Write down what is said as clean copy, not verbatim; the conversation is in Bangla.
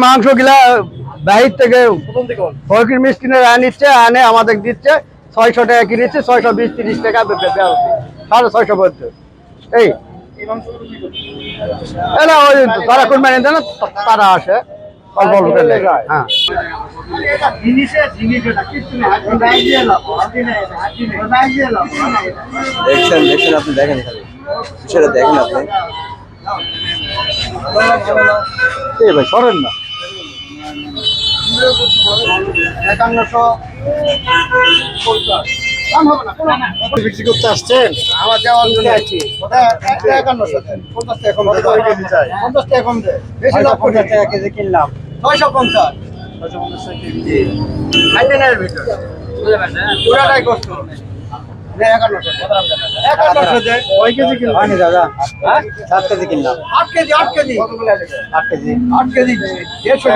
মাংস গুলা বাহির থেকে ফকির মিষ্টিনের নিচ্ছে আনে আমাদের দিচ্ছে 600 টাকা কিনেছে 620-30 টাকা 650 পড়ছে এই এরা ওই তারা কোরবানি দেন তারা আসে অল্প অল্প করে হ্যাঁ দেখছেন আপনি দেখেন খালি বিষয়টা দেখেন আপনি ভাই সরেন না 5150 বিক্রি করতে আসছেন আমার যাওয়ার জন্য আছি 50 টাকা কম দে বেশি লাভ করে টাকা কেজি কিনলাম 650 কেজি খাইতেনের ভিতর পুরাটাই কষ্ট 5150 কয় কেজি কিনলাম হয়নি দাদা 7 কেজি কিনলাম 8 কেজি 8 কেজি 150 150 150